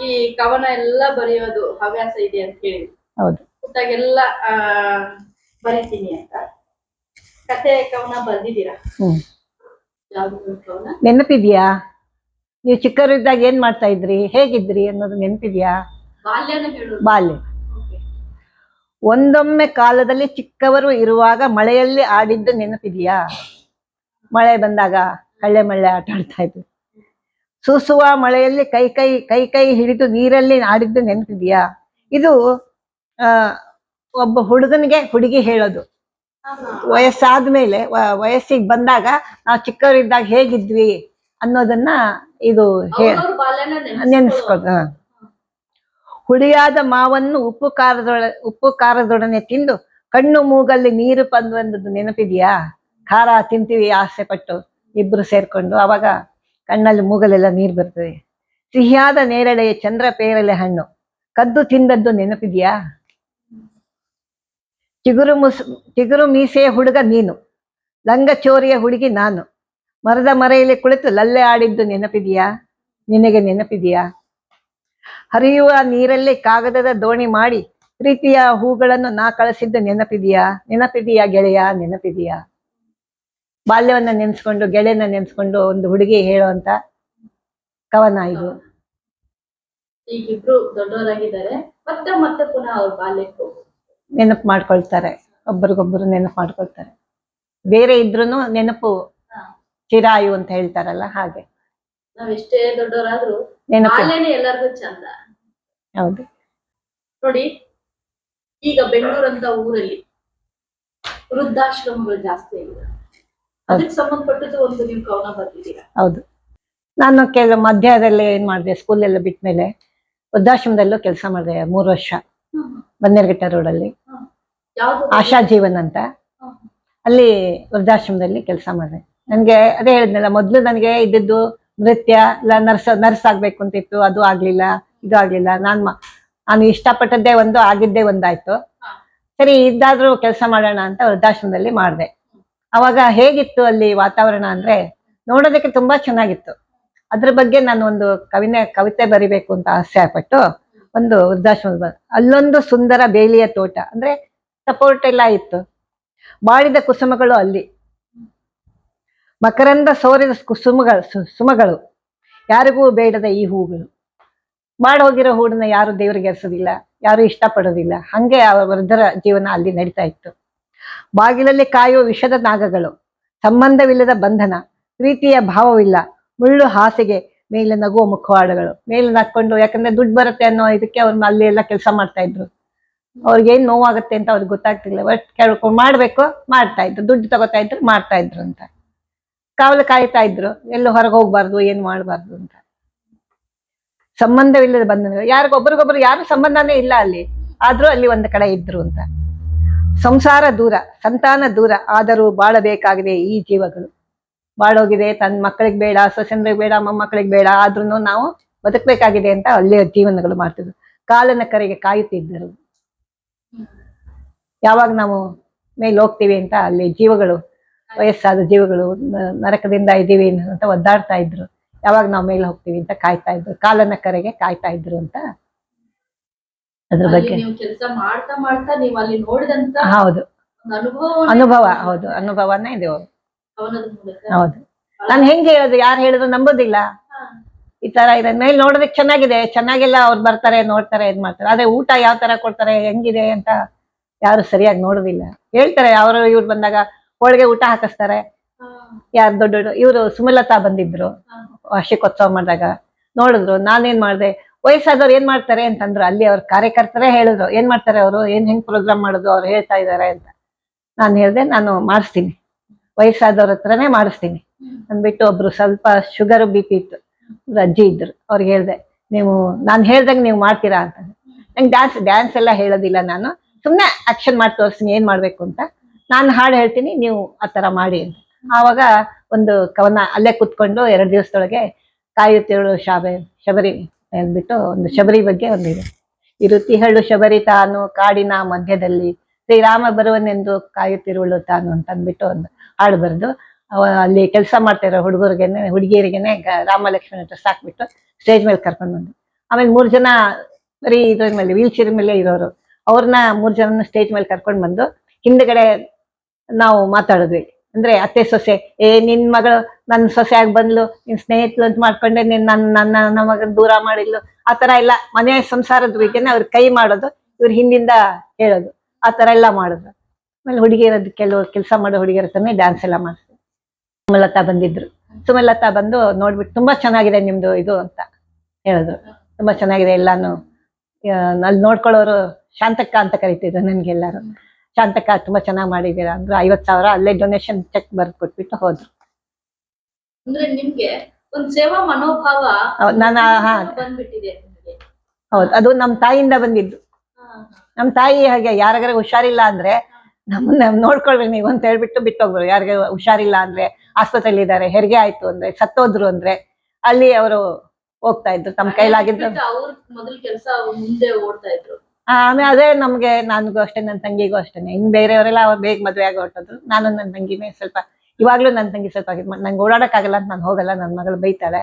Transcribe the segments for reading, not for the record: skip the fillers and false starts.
ಈ ಕವನ ಎಲ್ಲ ಬರೆಯೋದು ಹವ್ಯಾಸ ಇದೆ ಅಂತ ಹೇಳಿ. ಹೌದು. ಪುಟ್ಟಾಗೆಲ್ಲ ಬರೀತೀನಿ ಅಂತ. ಕತೆ ಕವನ ಬರ್ದಿದ್ದೀರಾ? ಯಾವ್ದು ಕವನ ನೆನಪಿದ್ಯಾ? ನೀವು ಚಿಕ್ಕವರಿದ್ದಾಗ ಏನ್ ಮಾಡ್ತಾ ಇದ್ರಿ, ಹೇಗಿದ್ರಿ ಅನ್ನೋದು ನೆನಪಿದ್ಯಾ? ಬಾಲ್ಯನ ಹೇಳು. ಬಾಲ್ಯ. ಒಂದೊಮ್ಮೆ ಕಾಲದಲ್ಲಿ ಚಿಕ್ಕವರು ಇರುವಾಗ ಮಳೆಯಲ್ಲಿ ಆಡಿದ್ದು ನೆನಪಿದ್ಯಾ? ಮಳೆ ಬಂದಾಗ ಕಳ್ಳೆ ಮಳ್ಳೆ ಆಟ ಆಡ್ತಾ ಇದ್ವಿ. ಸೂಸುವ ಮಳೆಯಲ್ಲಿ ಕೈ ಕೈ ಹಿಡಿದು ನೀರಲ್ಲಿ ಆಡಿದ್ದು ನೆನಪಿದ್ಯಾ? ಇದು ಒಬ್ಬ ಹುಡುಗನಿಗೆ ಹುಡುಗಿ ಹೇಳೋದು. ವಯಸ್ಸಾದ್ಮೇಲೆ ವಯಸ್ಸಿಗೆ ಬಂದಾಗ ನಾವು ಚಿಕ್ಕವರಿದ್ದಾಗ ಹೇಗಿದ್ವಿ ಅನ್ನೋದನ್ನ ಇದು ನೆನೆಸ್ಕೊಳ್ತ. ಹುಳಿಯಾದ ಮಾವನ್ನು ಉಪ್ಪು ಖಾರದೊಡನೆ ತಿಂದು ಕಣ್ಣು ಮೂಗಲ್ಲಿ ನೀರು ಬಂದದ್ದು ನೆನಪಿದ್ಯಾ? ಖಾರ ತಿಂತೀವಿ ಆಸೆ ಪಟ್ಟು ಇಬ್ರು ಸೇರ್ಕೊಂಡು, ಅವಾಗ ಕಣ್ಣಲ್ಲಿ ಮೂಗಲೆಲ್ಲ ನೀರು ಬರ್ತದೆ. ಸಿಹಿಯಾದ ನೇರಳೆಯ ಚಂದ್ರ ಪೇರಲೆ ಹಣ್ಣು ಕದ್ದು ತಿಂದದ್ದು ನೆನಪಿದ್ಯಾ? ಚಿಗುರು ಮೀಸೆಯ ಹುಡುಗ ನೀನು, ಲಂಗ ಚೋರಿಯ ಹುಡುಗಿ ನಾನು, ಮರದ ಮರೆಯಲ್ಲಿ ಕುಳಿತು ಲಲ್ಲೆ ಆಡಿದ್ದು ನೆನಪಿದೆಯಾ? ನಿನಗೆ ನೆನಪಿದೆಯಾ? ಹರಿಯುವ ನೀರಲ್ಲಿ ಕಾಗದದ ದೋಣಿ ಮಾಡಿ ಪ್ರೀತಿಯ ಹೂಗಳನ್ನು ನಾ ಕಳಿಸಿದ್ದು ನೆನಪಿದೆಯಾ ಗೆಳೆಯ? ನೆನಪಿದೆಯಾ? ಬಾಲ್ಯವನ್ನ ನೆನ್ಸ್ಕೊಂಡು, ಗೆಳೆಯನ್ನ ನೆನ್ಸ್ಕೊಂಡು ಒಂದು ಹುಡುಗಿ ಹೇಳುವಂತ ಕವನ ಇದು. ಈಗಿಬ್ರು ದೊಡ್ಡವರಾಗಿದ್ದಾರೆ, ಮತ್ತೆ ಪುನಃ ಅವ್ರ ಬಾಲ್ಯಕ್ಕೆ ನೆನಪು ಮಾಡ್ಕೊಳ್ತಾರೆ, ಒಬ್ಬರಿಗೊಬ್ಬರು ನೆನಪು ಮಾಡ್ಕೊಳ್ತಾರೆ. ಬೇರೆ ಇದ್ರೂನು ನೆನಪು ಚಿರಾಯು ಅಂತ ಹೇಳ್ತಾರಲ್ಲ ಹಾಗೆ. ನಾವೆಷ್ಟೇ ದೊಡ್ಡವರಾದ್ರೂ ಎಲ್ಲರಿಗೂ ಚಂದ. ಹೌದು. ನೋಡಿ, ಈಗ ಬೆಂಗಳೂರಂತ ಊರಲ್ಲಿ ವೃದ್ಧಾಶ್ರಮಗಳು ಜಾಸ್ತಿ ಆಗಿದೆ. ಅದಕ್ಕೆ ಸಂಬಂಧಪಟ್ಟದ್ದು ಒಂದು ನೀವು ಕವನ ಬರ್ತಿದ್ದೀರಾ? ಹೌದು. ನಾನು ಕೆಲವು ಮಧ್ಯದಲ್ಲಿ ಏನ್ ಮಾಡಿದೆ, ಸ್ಕೂಲೆಲ್ಲ ಬಿಟ್ಟ ಮೇಲೆ ವೃದ್ಧಾಶ್ರಮದಲ್ಲೂ ಕೆಲಸ ಮಾಡಿದೆ 3 ವರ್ಷ. ಬನ್ನೇರ್ಘಟ್ಟ ರೋಡಲ್ಲಿ ಆಶಾ ಜೀವನ್ ಅಂತ, ಅಲ್ಲಿ ವೃದ್ಧಾಶ್ರಮದಲ್ಲಿ ಕೆಲಸ ಮಾಡಿದೆ. ನನ್ಗೆ ಅದೇ ಹೇಳಿದ್ನಲ್ಲ, ಮೊದ್ಲು ನನಗೆ ಇದ್ದದ್ದು ನೃತ್ಯ ಇಲ್ಲ ನರ್ಸ್ ಆಗ್ಬೇಕು ಅಂತಿತ್ತು. ಅದು ಆಗ್ಲಿಲ್ಲ, ಇದು ಆಗ್ಲಿಲ್ಲ. ನಾನು ಇಷ್ಟಪಟ್ಟದ್ದೇ ಒಂದು, ಆಗಿದ್ದೇ ಒಂದಾಯ್ತು. ಸರಿ, ಇದ್ದಾದ್ರೂ ಕೆಲಸ ಮಾಡೋಣ ಅಂತ ವೃದ್ಧಾಶ್ರಮದಲ್ಲಿ ಮಾಡಿದೆ. ಅವಾಗ ಹೇಗಿತ್ತು ಅಲ್ಲಿ ವಾತಾವರಣ ಅಂದ್ರೆ, ನೋಡೋದಕ್ಕೆ ತುಂಬಾ ಚೆನ್ನಾಗಿತ್ತು. ಅದ್ರ ಬಗ್ಗೆ ನಾನು ಒಂದು ಕವಿತೆ ಬರಿಬೇಕು ಅಂತ ಆಸೆ ಪಟ್ಟು ಒಂದು ವೃದ್ಧಾಶ್ರಮ. ಅಲ್ಲೊಂದು ಸುಂದರ ಬೇಲಿಯ ತೋಟ, ಅಂದ್ರೆ ಸಪೋರ್ಟ್ ಎಲ್ಲ ಇತ್ತು. ಬಾಡಿದ ಕುಸುಮಗಳು ಅಲ್ಲಿ, ಮಕರಂದ ಸೋರಿದ ಸುಮಗಳು, ಯಾರಿಗೂ ಬೇಡದ ಈ ಹೂಗಳು. ಹೋಗಿರೋ ಹೂಡನ್ನ ಯಾರು ದೇವರಿಗೆ ಎರ್ಸೋದಿಲ್ಲ, ಯಾರು ಇಷ್ಟಪಡೋದಿಲ್ಲ. ಹಂಗೆ ಆ ವೃದ್ಧರ ಜೀವನ ಅಲ್ಲಿ ನಡೀತಾ ಇತ್ತು. ಬಾಗಿಲಲ್ಲಿ ಕಾಯುವ ವಿಷದ ನಾಗಗಳು, ಸಂಬಂಧವಿಲ್ಲದ ಬಂಧನ, ಪ್ರೀತಿಯ ಭಾವವಿಲ್ಲ, ಮುಳ್ಳು ಹಾಸಿಗೆ ಮೇಲೆ ನಗುವ ಮುಖವಾಡಗಳು. ಮೇಲೆ ನಕ್ಕೊಂಡು, ಯಾಕಂದ್ರೆ ದುಡ್ಡು ಬರುತ್ತೆ ಅನ್ನೋ ಇದಕ್ಕೆ ಅವ್ರನ್ನ ಅಲ್ಲಿ ಎಲ್ಲ ಕೆಲಸ ಮಾಡ್ತಾ ಇದ್ರು. ಅವ್ರಿಗೇನ್ ನೋವಾಗುತ್ತೆ ಅಂತ ಅವ್ರಿಗೆ ಗೊತ್ತಾಗ್ತಿಲ್ಲ. ಬಟ್ ಕೇಳ್ಕೊಂಡು ಮಾಡ್ಬೇಕು, ಮಾಡ್ತಾ ಇದ್ರು. ದುಡ್ಡು ತಗೋತಾ ಇದ್ರು, ಮಾಡ್ತಾ ಇದ್ರು ಅಂತ ಕಾವಲು ಕಾಯ್ತಾ ಇದ್ರು. ಎಲ್ಲೂ ಹೊರಗೆ ಹೋಗ್ಬಾರ್ದು, ಏನ್ ಮಾಡ್ಬಾರ್ದು ಅಂತ. ಸಂಬಂಧವಿಲ್ಲದ ಬಂಧನಗಳು, ಯಾರಿಗೊಬ್ರಿಗೊಬ್ರು ಯಾರು ಸಂಬಂಧನೇ ಇಲ್ಲ ಅಲ್ಲಿ, ಆದ್ರೂ ಅಲ್ಲಿ ಒಂದು ಕಡೆ ಇದ್ರು ಅಂತ. ಸಂಸಾರ ದೂರ, ಸಂತಾನ ದೂರ, ಆದರೂ ಬಾಳಬೇಕಾಗಿದೆ ಈ ಜೀವಗಳು. ಬಾಳೋಗಿದೆ, ತನ್ನ ಮಕ್ಕಳಿಗೆ ಬೇಡ, ಸೊಸೆಂದ್ರಿಗೆ ಬೇಡ, ಮೊಮ್ಮಕ್ಕಳಿಗೆ ಬೇಡ, ಆದ್ರೂ ನಾವು ಬದುಕಬೇಕಾಗಿದೆ ಅಂತ ಅಲ್ಲಿಯ ಜೀವನಗಳು ಮಾಡ್ತಿದ್ರು. ಕಾಲನ ಕರೆಗೆ ಕಾಯುತ್ತಿದ್ದರು. ಯಾವಾಗ ನಾವು ಮೇಲೆ ಹೋಗ್ತೀವಿ ಅಂತ ಅಲ್ಲಿ ಜೀವಗಳು, ವಯಸ್ಸಾದ ಜೀವಗಳು ನರಕದಿಂದ ಇದ್ದೀವಿ ಅಂತ ಒದ್ದಾಡ್ತಾ ಇದ್ರು. ಯಾವಾಗ ನಾವು ಮೇಲೆ ಹೋಗ್ತೀವಿ ಅಂತ ಕಾಯ್ತಾ ಇದ್ರು, ಕಾಲನ ಕರೆಗೆ ಕಾಯ್ತಾ ಇದ್ರು ಅಂತ. ಅದ್ರ ಬಗ್ಗೆ ಕೆಲಸ ಮಾಡ್ತಾ ಮಾಡ್ತಾ ನೀವು ಅಲ್ಲಿ ನೋಡಿದಂತ ಹೌದು ಅನುಭವ, ಹೌದು ಅನುಭವನೇ ಇದು. ಹೌದು. ನಾನು ಹೆಂಗೆ ಹೇಳೋದು, ಯಾರು ಹೇಳಿದ್ರು ನಂಬೋದಿಲ್ಲ. ಈ ತರ ಇದೆ, ಮೇಲೆ ನೋಡೋದಕ್ಕೆ ಚೆನ್ನಾಗಿದೆ, ಚೆನ್ನಾಗಿಲ್ಲ, ಅವ್ರು ಬರ್ತಾರೆ ನೋಡ್ತಾರೆ ಇದ್ ಮಾಡ್ತಾರೆ. ಆದ್ರೆ ಊಟ ಯಾವ ತರ ಕೊಡ್ತಾರೆ, ಹೆಂಗಿದೆ ಅಂತ ಯಾರು ಸರಿಯಾಗಿ ನೋಡೋದಿಲ್ಲ. ಹೇಳ್ತಾರೆ, ಅವರು ಇವ್ರು ಬಂದಾಗ ಹೋಳಿಗೆ ಊಟ ಹಾಕಿಸ್ತಾರೆ. ಯಾರು ದೊಡ್ಡ ಇವರು ಸುಮಲತಾ ಬಂದಿದ್ರು ವಾರ್ಷಿಕೋತ್ಸವ ಮಾಡಿದಾಗ, ನೋಡಿದ್ರು. ನಾನೇನ್ ಮಾಡ್ದೆ, ವಯಸ್ಸಾದವ್ರು ಏನ್ ಮಾಡ್ತಾರೆ ಅಂತಂದ್ರು. ಅಲ್ಲಿ ಅವ್ರ ಕಾರ್ಯಕರ್ತರೇ ಹೇಳಿದ್ರು, ಏನ್ ಮಾಡ್ತಾರೆ ಅವರು, ಹೆಂಗ್ ಪ್ರೋಗ್ರಾಮ್ ಮಾಡೋದು, ಅವ್ರು ಹೇಳ್ತಾ ಇದಾರೆ ಅಂತ. ನಾನು ಹೇಳ್ದೆ, ನಾನು ಮಾಡಿಸ್ತೀನಿ, ವಯಸ್ಸಾದವ್ರ ಹತ್ರನೇ ಮಾಡಿಸ್ತೀನಿ ಅಂದ್ಬಿಟ್ಟು. ಒಬ್ರು ಸ್ವಲ್ಪ ಶುಗರ್ BP ಇತ್ತು, ಅಜ್ಜಿ ಇದ್ರು. ಅವ್ರಿಗೆ ಹೇಳ್ದೆ, ನಾನು ಹೇಳ್ದಂಗೆ ನೀವು ಮಾಡ್ತೀರಾ ಅಂತ. ನಂಗೆ ಡ್ಯಾನ್ಸ್ ಎಲ್ಲ ಹೇಳೋದಿಲ್ಲ, ನಾನು ಸುಮ್ಮನೆ ಆಕ್ಷನ್ ಮಾಡಿ ತೋರಿಸ್ತೀನಿ ಏನ್ ಮಾಡ್ಬೇಕು ಅಂತ. ನಾನು ಹಾಡು ಹೇಳ್ತೀನಿ, ನೀವು ಆ ತರ ಮಾಡಿ ಅಂತ. ಆವಾಗ ಒಂದು ಕವನ ಅಲ್ಲೇ ಕುತ್ಕೊಂಡು 2 ದಿವಸದೊಳಗೆ ಕಾಯುತ್ತಿರಳು ಶಬರಿ ಅಂದ್ಬಿಟ್ಟು ಒಂದು ಶಬರಿ ಬಗ್ಗೆ ಒಂದಿದೆ. ಇರುತ್ತಿಹಳು ಶಬರಿ ತಾನು ಕಾಡಿನ ಮಧ್ಯದಲ್ಲಿ, ಶ್ರೀರಾಮ ಬರುವನೆಂದು ಕಾಯುತ್ತಿರುವಳು ತಾನು ಅಂತ ಅಂದ್ಬಿಟ್ಟು ಒಂದು ಹಾಡು ಬರೆದು, ಅಲ್ಲಿ ಕೆಲಸ ಮಾಡ್ತಾ ಇರೋ ಹುಡುಗಿಯರಿಗೆನೆ ರಾಮ ಲಕ್ಷ್ಮಣ ಡ್ರೆಸ್ ಹಾಕ್ಬಿಟ್ಟು ಸ್ಟೇಜ್ ಮೇಲೆ ಕರ್ಕೊಂಡು ಬಂದು, ಆಮೇಲೆ 3 ಜನ ಬರೀ ಇದ್ರ ಮೇಲೆ ವೀಲ್ ಚೇರ್ ಮೇಲೆ ಇರೋರು, ಅವ್ರನ್ನ 3 ಜನನ ಸ್ಟೇಜ್ ಮೇಲೆ ಕರ್ಕೊಂಡು ಬಂದು ಹಿಂದ್ಗಡೆ ನಾವು ಮಾತಾಡಿದ್ವಿ. ಅಂದ್ರೆ ಅತ್ತೆ ಸೊಸೆ, ನಿನ್ ಮಗಳು ನನ್ನ ಸೊಸೆ ಆಗಿ ಬಂದ್ಲು, ನಿನ್ ಸ್ನೇಹಿತರು ಅಂತ ಮಾಡ್ಕೊಂಡೆ, ನನ್ನ ಮಗನ ದೂರ ಮಾಡಿದ್ಲು, ಆ ತರ ಎಲ್ಲ ಮನೆ ಸಂಸಾರದ ಬಗ್ಗೆನೆ ಅವ್ರ ಕೈ ಮಾಡೋದು, ಇವ್ರ ಹಿಂದಿಂದ ಹೇಳೋದು, ಆ ತರ ಎಲ್ಲ ಮಾಡಿದ್ರು. ಆಮೇಲೆ ಹುಡುಗಿಯರದ್ದು ಕೆಲವು ಕೆಲಸ ಮಾಡೋ ಹುಡುಗಿಯರ ಹತ್ರನೇ ಡ್ಯಾನ್ಸ್ ಎಲ್ಲ ಮಾಡಿದ್ರು. ಸುಮಲತಾ ಬಂದಿದ್ರು. ಸುಮಲತಾ ಬಂದು ನೋಡ್ಬಿಟ್ಟು ತುಂಬಾ ಚೆನ್ನಾಗಿದೆ ನಿಮ್ದು ಇದು ಅಂತ ಹೇಳಿದ್ರು. ತುಂಬಾ ಚೆನ್ನಾಗಿದೆ ಎಲ್ಲಾನು. ಅಲ್ಲಿ ನೋಡ್ಕೊಳ್ಳೋರು ಶಾಂತಕ್ಕ ಅಂತ ಕರಿತಿದ್ರು ನನ್ಗೆಲ್ಲಾರು. ಶಾಂತಕ್ಕ ತುಂಬಾ ಚೆನ್ನಾಗಿ ಮಾಡಿದ್ದೀರಾ ಅಂದ್ರೆ 50,000 ಅಲ್ಲೇ ಡೊನೇಷನ್ ಚೆಕ್ ಬರ್ದು ಕೊಟ್ಬಿಟ್ಟು ಹೋದ್ರು. ಅಂದ್ರೆ ನಿಮ್ಗೆ ಒಂದ್ ಸೇವಾ ಮನೋಭಾವ ಬಂದ್ಬಿಟ್ಟಿದೆ. ಹೌದು, ಅದು ನಮ್ ತಾಯಿಯಿಂದ ಬಂದಿದ್ದು. ನಮ್ ತಾಯಿ ಹಾಗೆ ಯಾರಿಗಾರ ಹುಷಾರಿಲ್ಲ ಅಂದ್ರೆ ನಮ್ಮನ್ನ ನೋಡ್ಕೊಳ್ಬೇಕು ನೀವು ಅಂತ ಹೇಳ್ಬಿಟ್ಟು ಬಿಟ್ಟೋಗ್ರು. ಯಾರಿಗೆ ಹುಷಾರಿಲ್ಲ ಅಂದ್ರೆ, ಆಸ್ಪತ್ರೆಯಲ್ಲಿ ಇದ್ದಾರೆ, ಹೆರಿಗೆ ಆಯ್ತು ಅಂದ್ರೆ, ಸತ್ತೋದ್ರು ಅಂದ್ರೆ ಅಲ್ಲಿ ಅವರು ಹೋಗ್ತಾ ಇದ್ರು ತಮ್ಮ ಕೈಲಾಗಿದ್ದು. ಮೊದಲ ಕೆಲಸ ಮುಂದೆ ಓಡ್ತಾ ಇದ್ರು. ಆಮೇಲೆ ಅದೇ ನಮ್ಗೆ, ನನಗೂ ಅಷ್ಟೇ, ನನ್ನ ತಂಗಿಗೂ ಅಷ್ಟೇನೆ. ಇನ್ ಬೇರೆಯವರೆಲ್ಲ ಅವ್ರು ಬೇಗ ಮದುವೆ ಆಗಿ ಹೊರಟೋದ್ರು. ನಾನು ನನ್ನ ತಂಗಿನೇ ಸ್ವಲ್ಪ, ಇವಾಗ್ಲೂ ನನ್ನ ತಂಗಿ ಸ್ವಲ್ಪ ನಂಗೆ ಓಡಾಡಕ್ಕಾಗಲ್ಲ ಅಂತ ನಾನು ಹೋಗಲ್ಲ. ನನ್ನ ಮಗಳು ಬೈತಾಳೆ,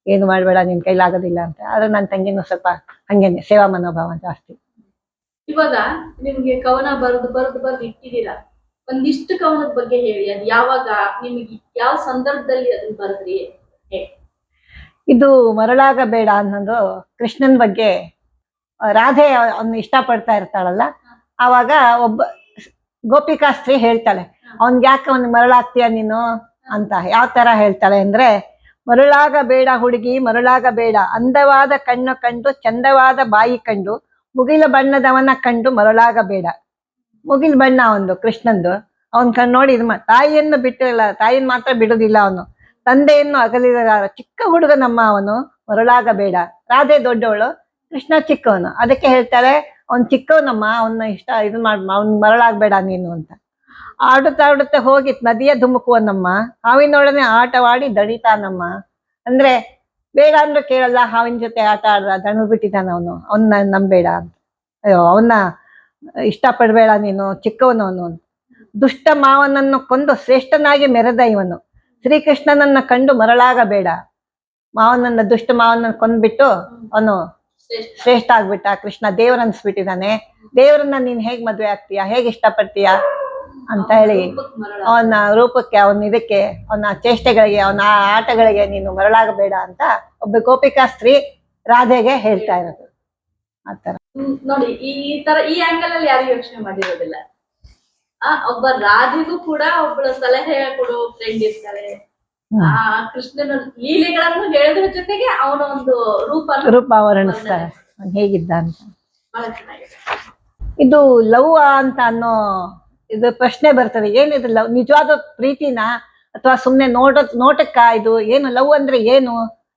ಏನು ಮಾಡ್ಬೇಡ ನಿನ್ ಕೈಲಾಗೋದಿಲ್ಲ ಅಂತ. ಆದ್ರೆ ನನ್ನ ತಂಗಿನೂ ಸ್ವಲ್ಪ ಹಂಗೇನೆ ಸೇವಾ ಮನೋಭಾವ ಜಾಸ್ತಿ. ಇವಾಗ ನಿಮ್ಗೆ ಕವನ ಬರೆದು ಇಟ್ಟಿದ್ದೀರಾ. ಒಂದಿಷ್ಟು ಕವನದ ಬಗ್ಗೆ ಹೇಳಿ. ಅದು ಯಾವಾಗ, ನಿಮ್ಗೆ ಯಾವ ಸಂದರ್ಭದಲ್ಲಿ ಅದನ್ನ ಬರೆದ್ರಿ? ಇದು ಮರಳಾಗ ಬೇಡ ಅನ್ನೋದು ಕೃಷ್ಣನ್ ಬಗ್ಗೆ. ರಾಧೆ ಅವ್ನ ಇಷ್ಟಪಡ್ತಾ ಇರ್ತಾಳಲ್ಲ, ಆವಾಗ ಒಬ್ಬ ಗೋಪಿಕಾಸ್ತ್ರೀ ಹೇಳ್ತಾಳೆ, ಅವ್ನ್ಗೆ ಯಾಕೆ ಅವ್ನ್ ಮರಳಾಗ್ತೀಯ ನೀನು ಅಂತ. ಯಾವ ತರ ಹೇಳ್ತಾಳೆ ಅಂದ್ರೆ, ಮರಳಾಗ ಬೇಡ ಹುಡುಗಿ ಮರಳಾಗ ಬೇಡ, ಅಂದವಾದ ಕಣ್ಣು ಕಂಡು ಚಂದವಾದ ಬಾಯಿ ಕಂಡು ಮುಗಿಲ ಬಣ್ಣದವನ ಕಂಡು ಮರಳಾಗ ಬೇಡ. ಮುಗಿಲ್ ಬಣ್ಣ ಒಂದು ಕೃಷ್ಣಂದು. ಅವನ್ ಕಣ್ ನೋಡಿ ತಾಯಿಯನ್ನು ಬಿಟ್ಟಿರಲ್ಲ, ತಾಯಿನ ಮಾತ್ರ ಬಿಡುದಿಲ್ಲ ಅವನು. ತಂದೆಯನ್ನು ಅಗಲಿದ ಚಿಕ್ಕ ಹುಡುಗ ನಮ್ಮ ಅವನು, ಮರಳಾಗ ಬೇಡ. ರಾಧೆ ದೊಡ್ಡವಳು, ಕೃಷ್ಣ ಚಿಕ್ಕವನು. ಅದಕ್ಕೆ ಹೇಳ್ತಾಳೆ ಅವ್ನ್ ಚಿಕ್ಕವನಮ್ಮ, ಅವನ್ನ ಇಷ್ಟ ಇದು ಅವ್ನ್ ಮರಳಾಗ್ಬೇಡ ನೀನು ಅಂತ. ಆಡುತ್ತಾ ಹೋಗಿ ನದಿಯ ಧುಮುಕುವನಮ್ಮ, ಹಾವಿನೊಡನೆ ಆಟವಾಡಿ ದಣಿತಾನಮ್ಮ. ಅಂದ್ರೆ ಬೇಡ ಅಂದ್ರೂ ಕೇಳಲ್ಲ, ಹಾವಿನ ಜೊತೆ ಆಟ ಆಡ್ದ ದಣು ಬಿಟ್ಟಿದ್ದಾನ ಅವನು, ಅವನ್ನ ನಂಬೇಡ ಅಂತ. ಅಯ್ಯೋ ಅವನ್ನ ಇಷ್ಟಪಡ್ಬೇಡ ನೀನು, ಚಿಕ್ಕವನವನು ಅಂತ. ದುಷ್ಟ ಮಾವನನ್ನು ಕೊಂದು ಶ್ರೇಷ್ಠನಾಗಿ ಮೆರೆದ ಇವನು, ಶ್ರೀಕೃಷ್ಣನನ್ನ ಕಂಡು ಮರಳಾಗಬೇಡ. ಮಾವನನ್ನ, ದುಷ್ಟ ಮಾವನನ್ನ ಕೊಂದ್ಬಿಟ್ಟು ಅವನು ಶ್ರೇಷ್ಠ ಆಗ್ಬಿಟ್ಟ. ಕೃಷ್ಣ ದೇವ್ರ ಅನ್ಸ್ಬಿಟ್ಟಿದ್ದಾನೆ. ದೇವ್ರನ್ನ ನೀನ್ ಹೇಗ್ ಮದ್ವೆ ಆಗ್ತೀಯ, ಹೇಗ್ ಇಷ್ಟಪಡ್ತೀಯ ಅಂತ ಹೇಳಿ ಅವನ ರೂಪಕ್ಕೆ, ಅವನ ಇದಕ್ಕೆ, ಅವನ ಚೇಷ್ಟೆಗಳಿಗೆ, ಅವನ ಆಟಗಳಿಗೆ ನೀನು ಮರಳಾಗಬೇಡ ಅಂತ ಒಬ್ಬ ಗೋಪಿಕಾಸ್ತ್ರೀ ರಾಧೆಗೆ ಹೇಳ್ತಾ ಇರೋದು. ಆತರ ನೋಡಿ, ಈ ತರ ಈ ಆಂಗಲ್ ಅಲ್ಲಿ ಯಾರು ಯೋಚನೆ ಮಾಡಿರೋದಿಲ್ಲ. ಒಬ್ಬ ರಾಧೆಗೂ ಕೂಡ ಒಬ್ಬಳು ಸಲಹೆ ಕೊಡೋ ಫ್ರೆಂಡ್ ಇರ್ತಾರೆ. ಆ ಕೃಷ್ಣನ ಲೀಲೆಗಳನ್ನು ಹೇಳೋದ್ರ ಜೊತೆಗೆ ಅವನ ಒಂದು ರೂಪ ವರ್ಣಿಸ್ತಾರೆ ಹೇಗಿದ್ದ ಅಂತ. ಬಹಳ ಚೆನ್ನಾಗಿದೆ. ಇದು ಲವ್ ಅಂತ ಅನ್ನೋ ಇದು ಪ್ರಶ್ನೆ ಬರ್ತದೆ. ಏನಿದು ಲವ್? ನಿಜವಾದ ಪ್ರೀತಿನ ಅಥವಾ ಸುಮ್ನೆ ನೋಟಕ್ಕ? ಇದು ಏನು ಲವ್ ಅಂದ್ರೆ ಏನು?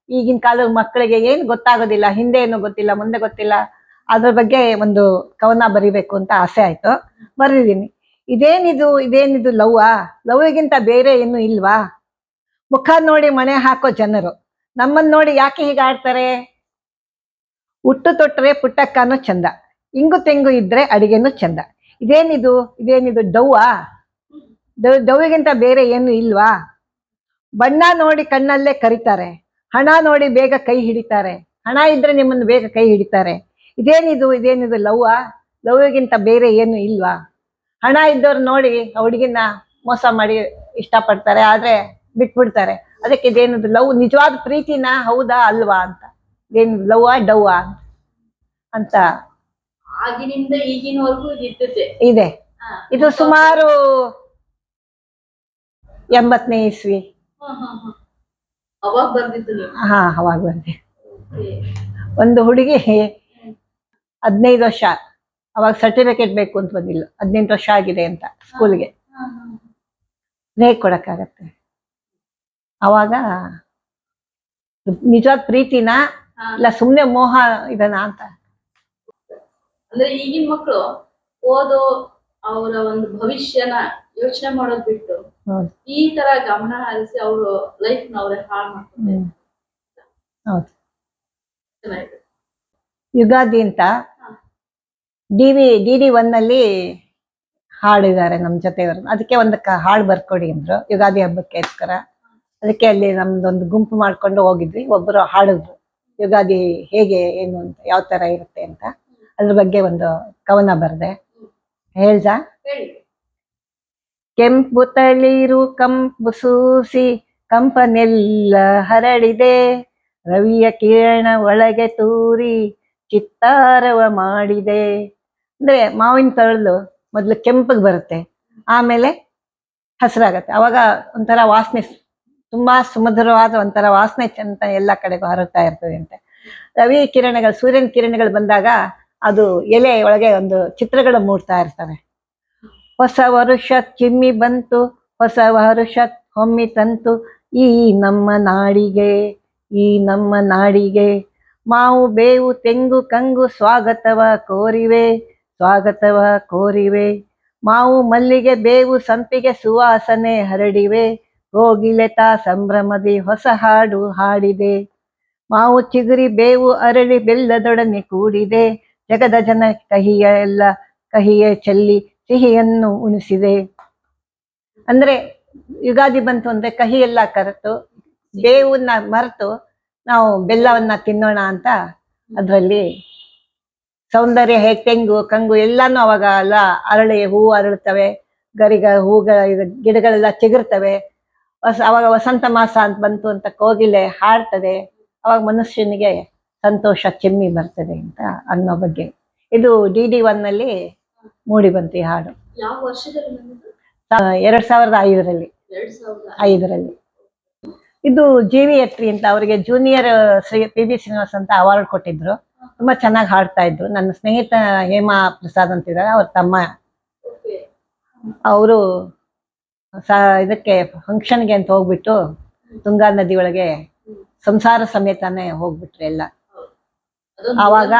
ಈಗಿನ ಕಾಲದ ಮಕ್ಕಳಿಗೆ ಏನು ಗೊತ್ತಾಗೋದಿಲ್ಲ. ಹಿಂದೆ ಏನು ಗೊತ್ತಿಲ್ಲ, ಮುಂದೆ ಗೊತ್ತಿಲ್ಲ. ಅದ್ರ ಬಗ್ಗೆ ಒಂದು ಕವನ ಬರಿಬೇಕು ಅಂತ ಆಸೆ ಆಯ್ತು, ಬರೆದಿದ್ದೀನಿ. ಇದೇನಿದು ಲವ್ವಾ? ಲವ್ಗಿಂತ ಬೇರೆ ಏನು ಇಲ್ವಾ? ಮುಖ ನೋಡಿ ಮಣೆ ಹಾಕೋ ಜನರು ನಮ್ಮನ್ನ ನೋಡಿ ಯಾಕೆ ಹೀಗೆ ಆಡ್ತಾರೆ? ಹುಟ್ಟು ತೊಟ್ಟರೆ ಪುಟ್ಟಕ್ಕನೂ ಚಂದ, ಇಂಗು ತೆಂಗು ಇದ್ರೆ ಅಡಿಗೆನೂ ಚಂದ. ಇದೇನಿದು ಡವ್ವಾ? ಡವ್ವಿಗಿಂತ ಬೇರೆ ಏನು ಇಲ್ವಾ? ಬಣ್ಣ ನೋಡಿ ಕಣ್ಣಲ್ಲೇ ಕರಿತಾರೆ, ಹಣ ನೋಡಿ ಬೇಗ ಕೈ ಹಿಡಿತಾರೆ. ಹಣ ಇದ್ರೆ ನಿಮ್ಮನ್ನು ಬೇಗ ಕೈ ಹಿಡಿತಾರೆ. ಇದೇನಿದು ಲವ್ವಾ? ಲವ್ಗಿಂತ ಬೇರೆ ಏನು ಇಲ್ವಾ? ಹಣ ಇದ್ದವ್ರು ನೋಡಿ ಹುಡುಗಿನ ಮೋಸ ಮಾಡಿ ಇಷ್ಟಪಡ್ತಾರೆ, ಆದ್ರೆ ಬಿಟ್ಬಿಡ್ತಾರೆ. ಅದಕ್ಕೆ ಇದೇನಿದು ಲವ್? ನಿಜವಾದ ಪ್ರೀತಿನ ಹೌದಾ ಅಲ್ವಾ ಅಂತ. ಇದೇನಿದು ಲವ್ವಾ ಡವ್ವಾ ಅಂತ. ಆಗಿನಿಂದ ಈಗಿನವರೆಗೂ ಇದೆ. ಇದು ಸುಮಾರು 80ನೇ ಇಸ್ವಿ. ಅವಾಗ ಬರ್ದಿತ್ತು? ಅವಾಗ ಬಂದೆ. ಒಂದು ಹುಡುಗಿ 15 ವರ್ಷ, ಅವಾಗ ಸರ್ಟಿಫಿಕೇಟ್ ಬೇಕು ಅಂತ ಬಂದಿಲ್ಲ, 18 ವರ್ಷ ಆಗಿದೆ ಅಂತ ಸ್ಕೂಲ್ಗೆ ಹೇಗ್ ಕೊಡಕ್ಕಾಗತ್ತೆ? ಅವಾಗ ನಿಜವಾದ ಪ್ರೀತಿನ ಇಲ್ಲ ಸುಮ್ನೆ ಮೋಹ ಇದನ್ನ ಅಂತ. ಅಂದ್ರೆ ಈಗಿನ ಮಕ್ಕಳು ಓದೋ ಅವರ ಒಂದು ಭವಿಷ್ಯನ ಯೋಚನೆ ಮಾಡೋದ್ ಬಿಟ್ಟು ಈ ತರ ಗಮನ ಹರಿಸಿ ಅವರು ಲೈಫ್ ನ ಅವರೇ ಹಾಳು ಮಾಡ್ತಾರೆ. ಯುಗಾದಿ ಅಂತ DD1 ನಲ್ಲಿ ಹಾಡಿದ್ದಾರೆ ನಮ್ಮ ಜೊತೆಯವರು. ಅದಕ್ಕೆ ಒಂದು ಹಾಡು ಬರ್ಕೊಡಿ ಅಂದ್ರು ಯುಗಾದಿ ಹಬ್ಬಕ್ಕೋಸ್ಕರ. ಅದಕ್ಕೆ ಅಲ್ಲಿ ನಮ್ದೊಂದು ಗುಂಪು ಮಾಡ್ಕೊಂಡು ಹೋಗಿದ್ವಿ. ಒಬ್ಬರು ಹಾಡಿದ್ರು ಯುಗಾದಿ ಹೇಗೆ ಏನು ಅಂತ ಯಾವ ತರ ಇರುತ್ತೆ ಅಂತ ಅದ್ರ ಬಗ್ಗೆ ಒಂದು ಕವನ ಬರೆದೆ. ಹೇಳ್ದಾ? ಹೇಳಿ. ಕೆಂಪು ತಳಿರು ಕಂಪು ಸೂಸಿ ಕಂಪನೆಲ್ಲ ಹರಡಿದೆ, ರವಿಯ ಕಿರಣ ಒಳಗೆ ತೂರಿ ಚಿತ್ತಾರವ ಮಾಡಿದೆ. ಅಂದ್ರೆ ಮಾವಿನ ತಳಲು ಮೊದ್ಲು ಕೆಂಪಗೆ ಬರುತ್ತೆ, ಆಮೇಲೆ ಹಸಿರಾಗತ್ತೆ. ಅವಾಗ ಒಂಥರ ವಾಸನೆ, ತುಂಬಾ ಸುಮಧುರವಾದ ಒಂಥರ ವಾಸನೆ ಅಂತ ಎಲ್ಲ ಕಡೆಗೂ ಹರಡ್ತಾ ಇರ್ತದೆ ಅಂತೆ. ರವಿ ಕಿರಣಗಳು, ಸೂರ್ಯನ ಕಿರಣಗಳು ಬಂದಾಗ ಅದು ಎಲೆ ಒಳಗೆ ಒಂದು ಚಿತ್ರಗಳು ಮೂಡ್ತಾ ಇರ್ತವೆ. ಹೊಸ ವರುಷ ಚಿಮ್ಮಿ ಬಂತು, ಹೊಸ ವರುಷ ಹೊಮ್ಮಿ ತಂತು, ಈ ನಮ್ಮ ನಾಡಿಗೆ, ಈ ನಮ್ಮ ನಾಡಿಗೆ. ಮಾವು ಬೇವು ತೆಂಗು ಕಂಗು ಸ್ವಾಗತವ ಕೋರಿವೆ, ಸ್ವಾಗತವ ಕೋರಿವೆ. ಮಾವು ಮಲ್ಲಿಗೆ ಬೇವು ಸಂಪಿಗೆ ಸುವಾಸನೆ ಹರಡಿವೆ, ಕೋಗಿಲೆತ ಸಂಭ್ರಮದಿ ಹೊಸ ಹಾಡು ಹಾಡಿದೆ. ಮಾವು ಚಿಗುರಿ ಬೇವು ಅರಳಿ ಬೆಲ್ಲದೊಡನೆ ಕೂಡಿದೆ, ಜಗದ ಜನ ಕಹಿಯ ಎಲ್ಲ ಕಹಿಯೇ ಚೆಲ್ಲಿ ಸಿಹಿಯನ್ನು ಉಣಿಸಿದೆ. ಅಂದ್ರೆ ಯುಗಾದಿ ಬಂತು ಅಂದ್ರೆ ಕಹಿ ಎಲ್ಲ ಕರೆತು ಬೇವನ್ನ ಮರೆತು ನಾವು ಬೆಲ್ಲವನ್ನ ತಿನ್ನೋಣ ಅಂತ. ಅದರಲ್ಲಿ ಸೌಂದರ್ಯ ಹೇಗೆ, ತೆಂಗು ಕಂಗು ಎಲ್ಲಾನು ಅವಾಗ ಎಲ್ಲ ಅರಳಿ ಹೂವು ಅರಳುತ್ತವೆ, ಹೂಗಳ ಗಿಡಗಳೆಲ್ಲ ಚಿಗುರ್ತವೆ. ಅವಾಗ ವಸಂತ ಮಾಸ ಅಂತ ಬಂತು ಅಂತ ಕೋಗಿಲೆ ಹಾಡ್ತದೆ, ಅವಾಗ ಮನುಷ್ಯನಿಗೆ ಸಂತೋಷ ಚಿಮ್ಮಿ ಬರ್ತದೆ ಅಂತ ಅನ್ನೋ ಬಗ್ಗೆ. ಇದು DD1 ನಲ್ಲಿ ಮೂಡಿ ಬಂತು ಈ ಹಾಡು. ಯಾವ ವರ್ಷದಲ್ಲಿ ಬಂದಿದ್ದು? 2005ರಲ್ಲಿ. 2005. ಇದು GV ಅತ್ರಿ ಅಂತ, ಅವರಿಗೆ ಜೂನಿಯರ್ PB ಶ್ರೀನಿವಾಸ್ ಅಂತ ಅವಾರ್ಡ್ ಕೊಟ್ಟಿದ್ರು. ತುಂಬಾ ಚೆನ್ನಾಗಿ ಹಾಡ್ತಾ ಇದ್ರು. ನನ್ನ ಸ್ನೇಹಿತ ಹೇಮಾ ಪ್ರಸಾದ್ ಅಂತಿದ್ದಾರೆ, ಅವ್ರ ತಮ್ಮ. ಅವರು ಇದಕ್ಕೆ ಫಂಕ್ಷನ್ಗೆ ಅಂತ ಹೋಗ್ಬಿಟ್ಟು ತುಂಗಾ ನದಿ ಒಳಗೆ ಸಂಸಾರ ಸಮೇತನೇ ಹೋಗ್ಬಿಟ್ರೆ ಎಲ್ಲ. ಆವಾಗ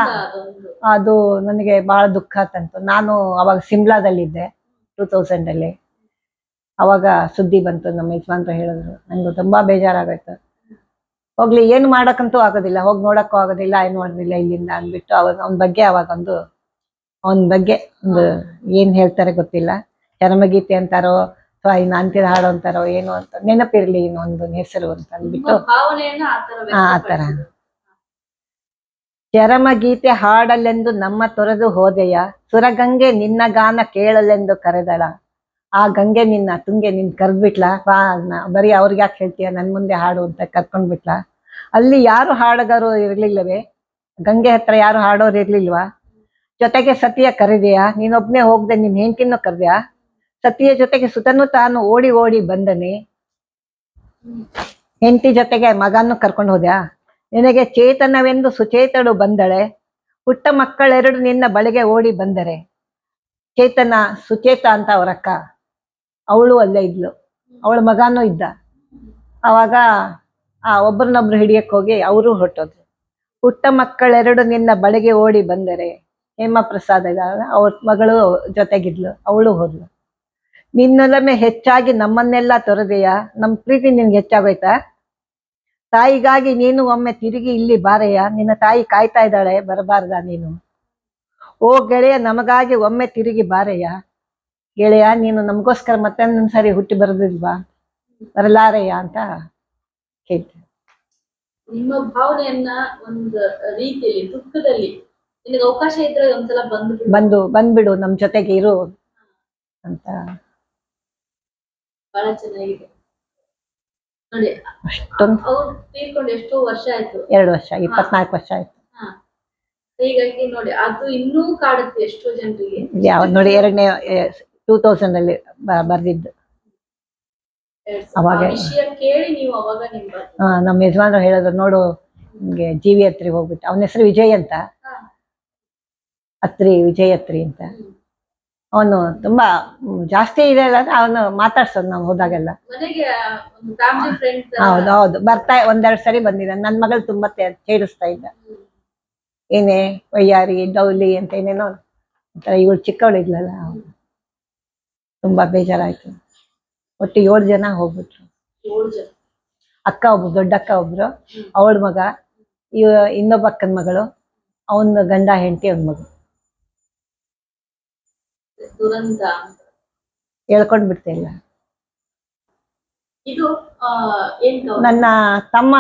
ಅದು ನನಗೆ ಬಹಳ ದುಃಖ ತಂತು. ನಾನು ಅವಾಗ ಸಿಮ್ಲಾದಲ್ಲಿದ್ದೆ 2000 ಅವಾಗ ಸುದ್ದಿ ಬಂತು, ನಮ್ಮ ಯಜಮಾನ್ರು ಹೇಳಿದ್ರು. ನಂಗೆ ತುಂಬಾ ಬೇಜಾರಾಗೋಯ್ತು. ಹೋಗ್ಲಿ, ಏನು ಮಾಡಕ್ಕಂತೂ ಆಗೋದಿಲ್ಲ, ಹೋಗಿ ನೋಡಕ್ಕೂ ಆಗೋದಿಲ್ಲ, ಏನು ಮಾಡೋದಿಲ್ಲ ಇಲ್ಲಿಂದ ಅಂದ್ಬಿಟ್ಟು ಅವಾಗ ಅವನ ಬಗ್ಗೆ ಒಂದು ಏನ್ ಹೇಳ್ತಾರೆ ಗೊತ್ತಿಲ್ಲ, ಚರಮಗೀತೆ ಅಂತಾರೋ ಅಥವಾ ಇನ್ನು ಅಂತ್ಯದ ಹಾಡು ಅಂತಾರೋ ಏನೋ ಅಂತ, ನೆನಪಿರ್ಲಿ ಇನ್ನೊಂದು ಹೆಸರು ಅಂತ ಅಂದ್ಬಿಟ್ಟು ಆ ತರ. ಚರಮಗೀತೆ ಹಾಡಲೆಂದು ನಮ್ಮ ತೊರೆದು ಹೋದೆಯ, ಸುರಗಂಗೆ ನಿನ್ನ ಗಾನ ಕೇಳಲೆಂದು ಕರೆದಳ. ಆ ಗಂಗೆ ತುಂಗೆ ನಿನ್ ಕರೆದ್ಬಿಟ್ಲಾ, ಬಾ ಬರೀ ಅವ್ರಿಗೆ ಯಾಕೆ ಹೇಳ್ತೀಯ, ನನ್ ಮುಂದೆ ಹಾಡು ಅಂತ ಕರ್ಕೊಂಡ್ಬಿಟ್ಲಾ. ಅಲ್ಲಿ ಯಾರು ಹಾಡುಗಾರು ಇರ್ಲಿಲ್ಲವೇ, ಗಂಗೆ ಹತ್ರ ಯಾರು ಹಾಡೋರು ಇರ್ಲಿಲ್ವಾ. ಜೊತೆಗೆ ಸತಿಯ ಕರೆದೆಯಾ, ನೀನೊಬ್ನೇ ಹೋಗ್ದೆ ನಿನ್ ಹೆಂಡತಿನೂ ಕರೆದ್ಯಾ. ಸತಿಯ ಜೊತೆಗೆ ಸುತನು ತಾನು ಓಡಿ ಓಡಿ ಬಂದನೆ, ಹೆಂಡತಿ ಜೊತೆಗೆ ಮಗನ್ನು ಕರ್ಕೊಂಡು ಹೋದ್ಯಾ. ನಿನಗೆ ಚೇತನವೆಂದು ಸುಚೇತಳು ಬಂದಳೆ, ಪುಟ್ಟ ಮಕ್ಕಳೆರಡು ನಿನ್ನ ಬಳಿಗೆ ಓಡಿ ಬಂದರೆ. ಚೇತನ ಸುಚೇತ ಅಂತ ಅವರಕ್ಕ, ಅವಳು ಅಲ್ಲೇ ಇದ್ಲು, ಅವಳ ಮಗನೂ ಇದ್ದ. ಅವಾಗ ಒಬ್ಬರನ್ನೊಬ್ರು ಹಿಡಿಯಕ್ ಹೋಗಿ ಅವರು ಹೊರಟೋದ್ರು. ಪುಟ್ಟ ಮಕ್ಕಳೆರಡು ನಿನ್ನ ಬಳಿಗೆ ಓಡಿ ಬಂದರೆ, ಹೇಮಾ ಪ್ರಸಾದ್ ಇದ್ದಾಳೆ, ಅವ್ರ ಮಗಳು ಜೊತೆಗಿದ್ಲು, ಅವಳು ಹೋದ್ಲು. ನಿನ್ನೊಲಮೆ ಹೆಚ್ಚಾಗಿ ನಮ್ಮನ್ನೆಲ್ಲ ತೊರೆದೆಯ, ನಮ್ ಪ್ರೀತಿ ನಿನ್ಗೆ ಹೆಚ್ಚಾಗೋಯ್ತಾ. ತಾಯಿಗಾಗಿ ನೀನು ಒಮ್ಮೆ ತಿರುಗಿ ಇಲ್ಲಿ ಬಾರೆಯ, ನಿನ್ನ ತಾಯಿ ಕಾಯ್ತಾ ಇದ್ದಾಳೆ, ಬರಬಾರ್ದ ನೀನು. ಓ ಗೆಳೆಯ, ನಮಗಾಗಿ ಒಮ್ಮೆ ತಿರುಗಿ ಬಾರೆಯ. ಗೆಳೆಯ, ನೀನು ನಮಗೋಸ್ಕರ ಮತ್ತೊಂದ್ಸರಿ ಹುಟ್ಟಿ ಬರೋದಿಲ್ವಾ, ಬರಲಾರೆಯ ಅಂತ ಹೇಳ್ತಾರೆ. ನಿಮ್ಮ ಭಾವನೆಯನ್ನ ಒಂದು ರೀತಿಯಲ್ಲಿ ದುಃಖದಲ್ಲಿ ನಿನಗೆ ಅವಕಾಶ ಇದ್ರೆ ಒಂದ್ಸಲ ಬಂದ್ಬಿಡು ನಮ್ ಜೊತೆಗೆ ಇರು ಅಂತ. ಬಹಳ ಚೆನ್ನಾಗಿದೆ ನೋಡಿ. ಅವ್ರು ತೀರ್ಕೊಂಡು ಎಷ್ಟೋ ವರ್ಷ ಆಯ್ತು? 2 ವರ್ಷ, 24 ವರ್ಷ ಆಯ್ತು. ಹೀಗಾಗಿ ನೋಡಿ, ಅದು ಇನ್ನೂ ಕಾಡುತ್ತೆ ಎಷ್ಟೋ ಜನರಿಗೆ. ಯಾವ್ದು ನೋಡಿ, 2000 ಬರ್ದಿದ್ದು. ಅವಾಗ ವಿಷಯ ಕೇಳಿ ನೀವು ಅವಾಗ ನಮ್ಮ ಯಜಮಾನ್ರು ಹೇಳಿದ್ರು, ನೋಡು ನಿಮ್ಗೆ GV ಅತ್ರಿ ಹೋಗ್ಬಿಟ್ಟು, ಅವನ ಹೆಸರು ವಿಜಯ್ ಅಂತ, ವಿಜಯ್ ಅತ್ರಿ ಅಂತ. ಅವನು ತುಂಬಾ ಜಾಸ್ತಿ ಇದೆ ಅಲ್ಲ, ಅವನು ಮಾತಾಡ್ಸೋದು ನಾವು ಹೋದಾಗೆಲ್ಲ. ಹೌದು, ಬರ್ತಾ 1-2 ಸರಿ ಬಂದಿದ್ದ. ನನ್ ಮಗಳು ತುಂಬಾ ಸೇರಿಸ್ತಾ ಇದ್ದ, ಏನೇ ವಯ್ಯಾರಿ ಡೌಲಿ ಅಂತ ಏನೇನೋ ಒಂಥರ. ಇವಳು ಚಿಕ್ಕವಳಿದ್ಲಲ್ಲ, ತುಂಬಾ ಬೇಜಾರಾಯ್ತು. ಒಟ್ಟು 7 ಜನ ಹೋಗ್ಬಿಟ್ರು. ಅಕ್ಕ ಒಬ್ರು, ದೊಡ್ಡ ಅಕ್ಕ ಒಬ್ರು, ಅವಳ ಮಗ, ಇನ್ನೊಬ್ಬ ಅಕ್ಕನ ಮಗಳು, ಅವನ ಗಂಡ ಹೆಂಡತಿ, ಅವನ ಮಗು. ಹೇಳ್ಕೊಂಡ್ ಬಿಡ್ತಿಲ್ಲ. ಇದು ಏನ್ ಕವನ? ನನ್ನ ತಮ್ಮ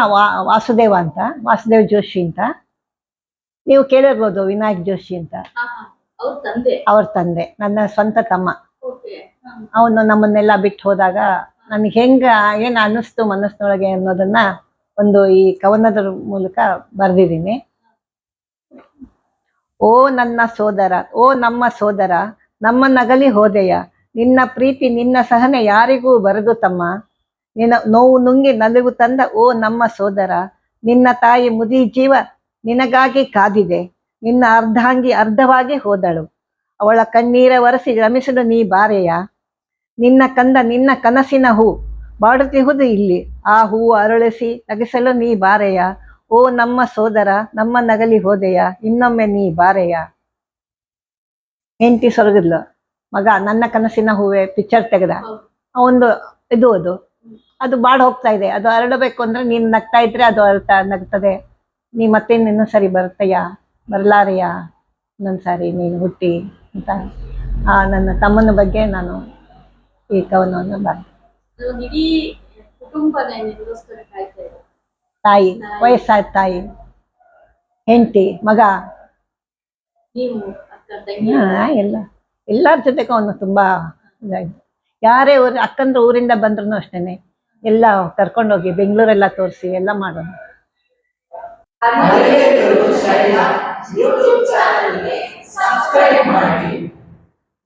ವಾಸುದೇವ ಅಂತ, ವಾಸುದೇವ್ ಜೋಶಿ ಅಂತ. ನೀವು ಕೇಳಿರ್ಬೋದು, ವಿನಾಯಕ್ ಜೋಶಿ ಅಂತ. ಅವ್ರ ತಂದೆ. ಅವ್ರ ತಂದೆ, ನನ್ನ ಸ್ವಂತ ತಮ್ಮ. ಓಕೆ. ಅವನು ನಮ್ಮನ್ನೆಲ್ಲ ಬಿಟ್ಟು ಹೋದಾಗ ನನಗೆ ಹೆಂಗ ಏನ್ ಅನ್ನಿಸ್ತು ಮನಸ್ಸಿನೊಳಗೆ ಅನ್ನೋದನ್ನ ಒಂದು ಈ ಕವನದ ಮೂಲಕ ಬರ್ದಿದ್ದೀನಿ. ಓ ನನ್ನ ಸೋದರ, ಓ ನಮ್ಮ ಸೋದರ, ನಮ್ಮ ನಗಲಿ ಹೋದೆಯ, ನಿನ್ನ ಪ್ರೀತಿ ನಿನ್ನ ಸಹನೆ ಯಾರಿಗೂ ಬರದು ತಮ್ಮ, ನಿನ್ನ ನೋವು ನುಂಗಿ ನಲಿವು ತಂದ ಓ ನಮ್ಮ ಸೋದರ, ನಿನ್ನ ತಾಯಿ ಮುದಿ ಜೀವ ನಿನಗಾಗಿ ಕಾದಿದೆ, ನಿನ್ನ ಅರ್ಧಾಂಗಿ ಅರ್ಧವಾಗಿ ಹೋದಳು, ಅವಳ ಕಣ್ಣೀರ ಒರೆಸಿ ರಮಿಸಲು ನೀ ಬಾರೆಯ, ನಿನ್ನ ಕಂದ ನಿನ್ನ ಕನಸಿನ ಹೂ ಬಾಡುತ್ತಿಹುದು ಇಲ್ಲಿ, ಆ ಹೂವು ಅರಳಿಸಿ ನಗಿಸಲು ನೀ ಬಾರೆಯ, ಓ ನಮ್ಮ ಸೋದರ ನಮ್ಮ ನಗಲಿ ಹೋದೆಯ, ಇನ್ನೊಮ್ಮೆ ನೀ ಬಾರೆಯ. ಹೆಂಡತಿ ಸೊರಗಿದ್ಲು, ಮಗ ನನ್ನ ಕನಸಿನ ಹೂವೆ ಪಿಕ್ಚರ್ ತೆಗೆದ, ಒಂದು ಅದು ಬಾಡ್ ಹೋಗ್ತಾ ಇದೆ, ಅದು ಅರಳಬೇಕು ಅಂದ್ರೆ ನೀನ್ ನಗ್ತಾ ಇದ್ರೆ ಅದು ನಗ್ತದೆ, ನೀ ಮತ್ತೆ ಇನ್ನೊಂದು ಸರಿ ಬರ್ತೀಯ ಬರ್ಲಾರೆಯ, ಇನ್ನೊಂದು ಸಾರಿ ನೀನು ಹುಟ್ಟಿ ಅಂತ ನನ್ನ ತಮ್ಮನ ಬಗ್ಗೆ ನಾನು ಈ ಕವನವನ್ನು ಇಡೀ ಕುಟುಂಬನೇ ನಿಮಗೋಸ್ಕರ ಕಾಯ್ತಾ ಇದೆ. ತಾಯಿ, ವಯಸ್ಸಾದ ತಾಯಿ, ಹೆಂಡತಿ, ಮಗ, ನೀವು ಅಕ್ಕ ತಂಗಿ ಎಲ್ಲರ ಜೊತೆಗೂ ಅವನು ತುಂಬಾ ಇದಾಯ್ತು. ಯಾರೇ ಅಕ್ಕಂದ್ರ ಊರಿಂದ ಬಂದ್ರು ಅಷ್ಟೇನೆ ಎಲ್ಲ ಕರ್ಕೊಂಡೋಗಿ ಬೆಂಗಳೂರೆಲ್ಲ ತೋರಿಸಿ ಎಲ್ಲ ಮಾಡೋಣ.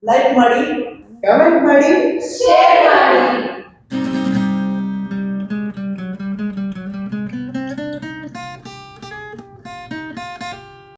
ಲೈಕ್ ಮಾಡಿ, ಕಮೆಂಟ್ ಮಾಡಿ, ಶೇರ್ ಮಾಡಿ.